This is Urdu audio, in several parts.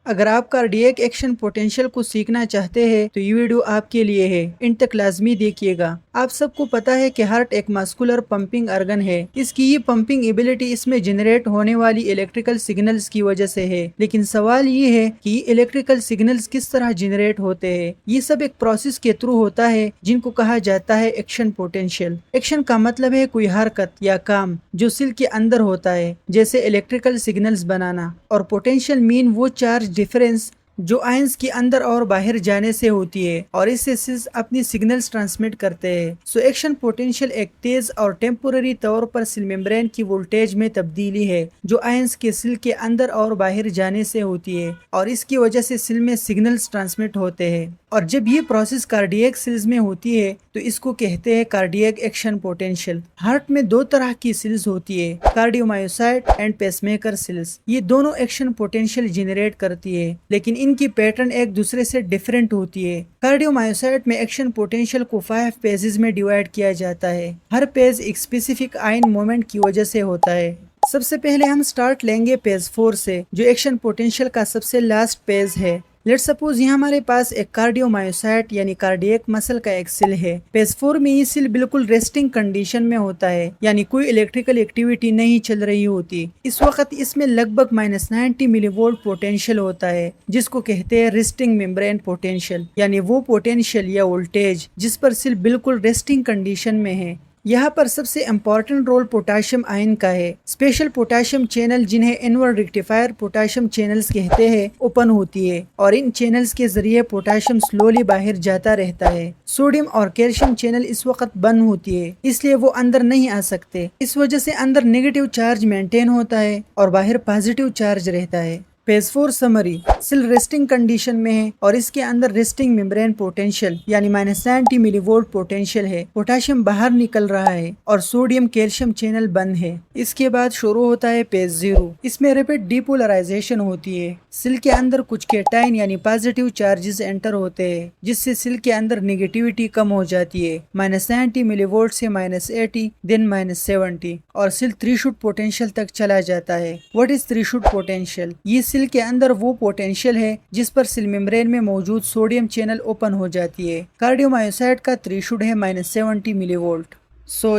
اگر آپ کارڈیاک ایکشن پوٹینشیل کو سیکھنا چاہتے ہیں تو یہ ویڈیو آپ کے لیے ہے، ان تک لازمی دیکھیے گا۔ آپ سب کو پتا ہے کہ ہارٹ ایک ماسکولر پمپنگ ارگن ہے۔ اس کی یہ پمپنگ ایبلٹی اس میں جنریٹ ہونے والی الیکٹریکل سگنلز کی وجہ سے ہے، لیکن سوال یہ ہے کہ یہ الیکٹریکل سگنلز کس طرح جنریٹ ہوتے ہیں۔ یہ سب ایک پروسیس کے تھرو ہوتا ہے جن کو کہا جاتا ہے ایکشن پوٹینشیل۔ ایکشن کا مطلب ہے کوئی حرکت یا کام جو سیل کے اندر ہوتا ہے، جیسے الیکٹریکل سگنلز بنانا، اور پوٹینشیل مین وہ چارج ڈیفرنس جو آئنز کے اندر اور باہر جانے سے ہوتی ہے، اور اس سے سیلز اپنی سگنلز ٹرانسمٹ کرتے ہیں۔ سو ایکشن پوٹینشیل ایک تیز اور ٹیمپورری طور پر سیل ممبرین کی وولٹیج میں تبدیلی ہے جو آئنز کے سیل کے اندر اور باہر جانے سے ہوتی ہے، اور اس کی وجہ سے سیل میں سگنلز ٹرانسمٹ ہوتے ہیں۔ اور جب یہ پروسیس کارڈیاک سیلز میں ہوتی ہے تو اس کو کہتے ہیں کارڈیاک ایکشن پوٹینشیل۔ ہارٹ میں دو طرح کی سیلز ہوتی ہے، کارڈیومایوسائٹ اینڈ پیس میکر سیلز۔ یہ دونوں ایکشن پوٹینشیل جنریٹ کرتی ہے، لیکن ان کی پیٹرن ایک دوسرے سے ڈیفرنٹ ہوتی ہے۔ کارڈیومایوسائٹ میں ایکشن پوٹینشیل کو 5 پیزز میں ڈیوائیڈ کیا جاتا ہے۔ ہر پیز ایک اسپیسیفک آئن مومنٹ کی وجہ سے ہوتا ہے۔ سب سے پہلے ہم سٹارٹ لیں گے پیز 4 سے، جو ایکشن پوٹینشیل کا سب سے لاسٹ پیز ہے۔ لیٹ سپوز یہاں ہمارے پاس ایک کارڈیومایوسائٹ یعنی کارڈیاک مسل کا ایک سیل ہے۔ پیز 4 میں یہ سیل بالکل ریسٹنگ کنڈیشن میں ہوتا ہے، یعنی کوئی الیکٹریکل ایکٹیویٹی نہیں چل رہی ہوتی۔ اس وقت اس میں لگ بھگ -90 ملی وولٹ پوٹینشیل ہوتا ہے، جس کو کہتے ہیں ریسٹنگ ممبرین پوٹینشیل، یعنی وہ پوٹینشیل یا وولٹیج جس پر سیل بالکل ریسٹنگ کنڈیشن میں ہے۔ یہاں پر سب سے امپورٹنٹ رول پوٹاشیم آئن کا ہے۔ اسپیشل پوٹاشیم چینل، جنہیں انورٹ ریکٹیفائر پوٹاشیم چینلز کہتے ہیں، اوپن ہوتی ہے، اور ان چینلز کے ذریعے پوٹاشیم سلولی باہر جاتا رہتا ہے۔ سوڈیم اور کیلشیم چینل اس وقت بند ہوتی ہے، اس لیے وہ اندر نہیں آ سکتے۔ اس وجہ سے اندر نیگیٹو چارج مینٹین ہوتا ہے اور باہر پازیٹیو چارج رہتا ہے۔ پیز 4 سمری، سیل ریسٹنگ کنڈیشن میں ہے اور اس کے اندر ریسٹنگ ممبرین پوٹینشیل یعنی -90 ملی وولٹ پوٹینشیل ہے۔ پوٹاشیم باہر نکل رہا ہے اور سوڈیم کیلشیم چینل بند ہے۔ اس کے بعد شروع ہوتا ہے پیز 0۔ اس میں ریپڈ ڈیپولرائزیشن ہوتی ہے۔ سیل کے اندر کچھ کیٹائن یعنی پازیٹیو چارجز انٹر ہوتے ہیں، جس سے سیل کے اندر نیگیٹیوٹی کم ہو جاتی ہے، -90 ملی وولٹ سے -80 دین -70، اور سیل تھریشولڈ پوٹینشیل تک چلا جاتا ہے۔ What is threshold potential? یہ سیل کے اندر وہ پوٹینشیل ہے جس پر سیل ممبرین میں موجود سوڈیم چینل اوپن ہو جاتی ہے۔ کارڈیومایوسائٹ کا تھریشولڈ ہے -70 ملی وولٹ۔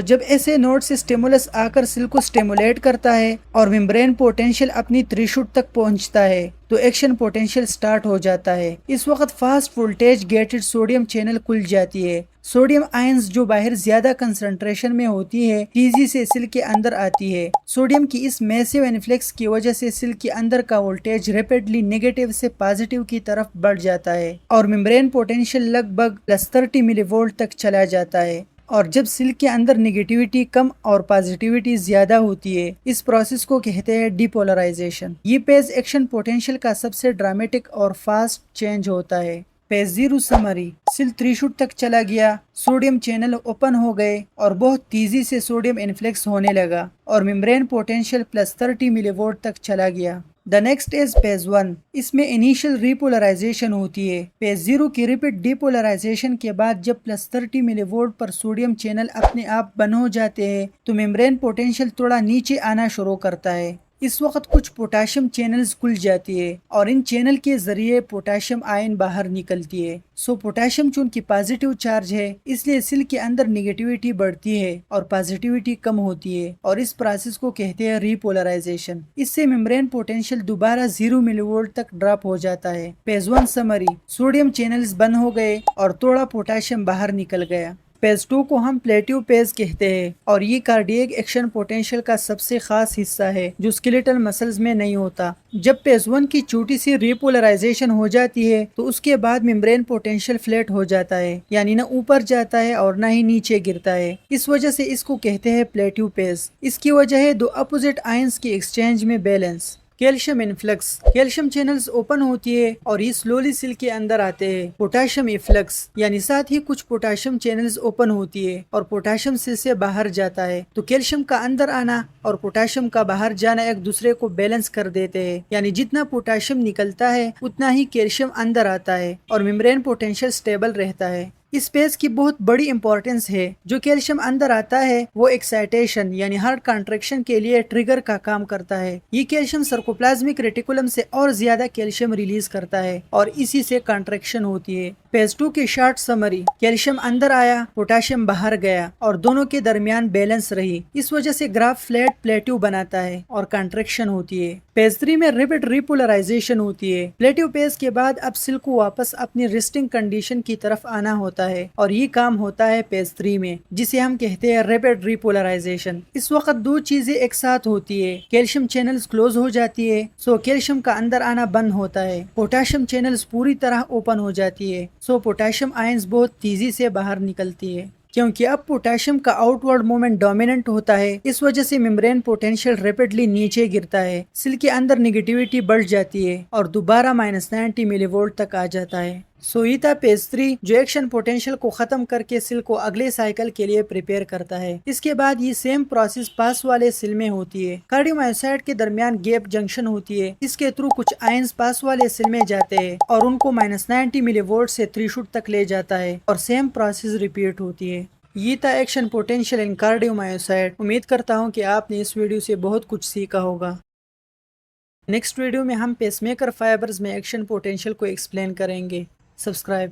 جب ایسے نوڈ سے سٹیمولس آ کر سیل کو سٹیمولیٹ کرتا ہے اور ممبرین پوٹینشیل اپنی تھریشولڈ تک پہنچتا ہے تو ایکشن پوٹینشیل سٹارٹ ہو جاتا ہے۔ اس وقت fast voltage gated sodium channel کھل جاتی ہے۔ سوڈیم آئنز جو باہر زیادہ کنسنٹریشن میں ہوتی ہے تیزی سے سیل کے اندر آتی ہے۔ سوڈیم کی اس میسیو انفلیکس کی وجہ سے سیل کے اندر کا وولٹیج ریپڈلی نیگیٹو سے پازیٹیو کی طرف بڑھ جاتا ہے اور ممبرین پوٹینشیل لگ بھگ +30 ملی وولٹ تک چلا جاتا ہے۔ اور جب سیل کے اندر نیگیٹیوٹی کم اور پازیٹیوٹی زیادہ ہوتی ہے، اس پروسیس کو کہتے ہیں ڈیپولرائزیشن۔ یہ پیز ایکشن پوٹینشیل کا سب سے ڈرامیٹک اور فاسٹ چینج ہوتا ہے۔ پیز 0 سمری، سیل تھریشولڈ تک چلا گیا، سوڈیم چینل اوپن ہو گئے اور بہت تیزی سے سوڈیم انفلیکس ہونے لگا اور ممبرین پوٹینشیل +30 ملی وولٹ تک چلا گیا۔ The next is Ps 1۔ اس میں انیشل ریپولرائزیشن ہوتی ہے۔ پیز 0 کی ریپڈ ڈیپولرائزیشن کے بعد جب +30 ملی وولٹ پر سوڈیم چینل اپنے آپ بند ہو جاتے ہیں تو ممبرین پوٹینشیل تھوڑا نیچے آنا شروع کرتا ہے۔ اس وقت کچھ پوٹاشیم چینلز کھل جاتی ہے اور ان چینل کے ذریعے پوٹاشیم آئن باہر نکلتی ہے۔ پوٹاشیم چونکہ پازیٹیو چارج ہے، اس لیے سیل کے اندر نیگیٹیوٹی بڑھتی ہے اور پازیٹیوٹی کم ہوتی ہے، اور اس پروسیس کو کہتے ہیں ریپولرائزیشن۔ اس سے ممبرین پوٹینشیل دوبارہ 0 ملی وولٹ تک ڈراپ ہو جاتا ہے۔ پیز 1 سمری، سوڈیم چینلز بند ہو گئے اور تھوڑا پوٹاشیم باہر نکل گیا۔ پیز 2 کو ہم پلیٹیو پیز کہتے ہیں اور یہ کارڈیاک ایکشن پوٹینشیل کا سب سے خاص حصہ ہے جو اسکیلیٹل مسلز میں نہیں ہوتا۔ جب پیز 1 کی چھوٹی سی ریپولرائزیشن ہو جاتی ہے تو اس کے بعد ممبرین پوٹینشیل فلیٹ ہو جاتا ہے، یعنی نہ اوپر جاتا ہے اور نہ ہی نیچے گرتا ہے۔ اس وجہ سے اس کو کہتے ہیں پلیٹیو پیز۔ اس کی وجہ ہے دو اپوزٹ آئنز کے ایکسچینج میں balance. Calcium influx, calcium channels open ہوتی ہے اور یہ سلولی سیل کے اندر آتے ہیں۔ پوٹاشیم افلکس، یعنی ساتھ ہی کچھ پوٹاشیم چینلز اوپن ہوتی ہے اور پوٹاشیم سیل سے باہر جاتا ہے، تو کیلشیم کا اندر آنا اور پوٹاشیم کا باہر جانا ایک دوسرے کو بیلنس کر دیتے ہیں، یعنی جتنا پوٹاشیم نکلتا ہے اتنا ہی کیلشیم اندر آتا ہے اور ممبرین پوٹینشیل سٹیبل رہتا ہے۔ اس پیز کی بہت بڑی امپورٹنس ہے. جو کیلشیم اندر آتا ہے وہ ایکسائٹیشن یعنی ہارٹ کانٹریکشن کے لیے ٹریگر کا کام کرتا ہے. یہ کیلشیم سرکوپلازمک ریٹیکولم سے اور زیادہ کیلشیم ریلیز کرتا ہے اور اسی سے کانٹریکشن ہوتی ہے. پیز 2 کی شارٹ سمری: کیلشیم اندر آیا، پوٹاشیم باہر گیا اور دونوں کے درمیان بیلنس رہی. اس وجہ سے گراف فلیٹ پلیٹو بناتا ہے اور کانٹریکشن ہوتی ہے. پیز 3 میں ریپڈ ریپولرائزیشن ہوتی ہے. پلیٹو پیز کے بعد اب سیل کو واپس اپنی ریسٹنگ کنڈیشن کی طرف آنا ہوتا ہے اور یہ کام ہوتا ہے پیز 3 میں، جسے ہم کہتے ہیں ریپڈ ریپولرائزیشن. اس وقت دو چیزیں ایک ساتھ ہوتی ہے. کیلشیم چینلز کلوز ہو جاتی ہے، سو کیلشیم کا اندر آنا بند ہوتا ہے. پوٹاشیم چینلز پوری طرح اوپن ہو جاتی ہے، سو پوٹاشیم آئنز بہت تیزی سے باہر نکلتی ہے. کیونکہ اب پوٹاشیم کا آؤٹ ورڈ موومنٹ ڈومیننٹ ہوتا ہے، اس وجہ سے ممبرین پوٹینشیل ریپڈلی نیچے گرتا ہے. سیل کے اندر نیگیٹیوٹی بڑھ جاتی ہے اور دوبارہ -90 ملی وولٹ تک آ جاتا ہے. سو یہ تھا پیز 3 جو ایکشن پوٹینشیل کو ختم کر کے سیل کو اگلے سائیکل کے لیے پریپیئر کرتا ہے. اس کے بعد یہ سیم پروسیس پاس والے سیل میں ہوتی ہے. کارڈیومایوسائٹ کے درمیان گیپ جنکشن ہوتی ہے، اس کے تھرو کچھ آئنز پاس والے سیل میں جاتے ہیں اور ان کو -90 ملی وولٹ سے تھریشولڈ تک لے جاتا ہے اور سیم پروسیس ریپیٹ ہوتی ہے. یہ تھا ایکشن پوٹینشیل ان کارڈیومایوسائٹ. امید کرتا ہوں کہ آپ نے اس ویڈیو سے بہت کچھ سیکھا ہوگا. نیکسٹ ویڈیو میں ہم پیس میکر فائبرز میں ایکشن پوٹینشیل کو ایکسپلین کریں گے. سبسکرائب.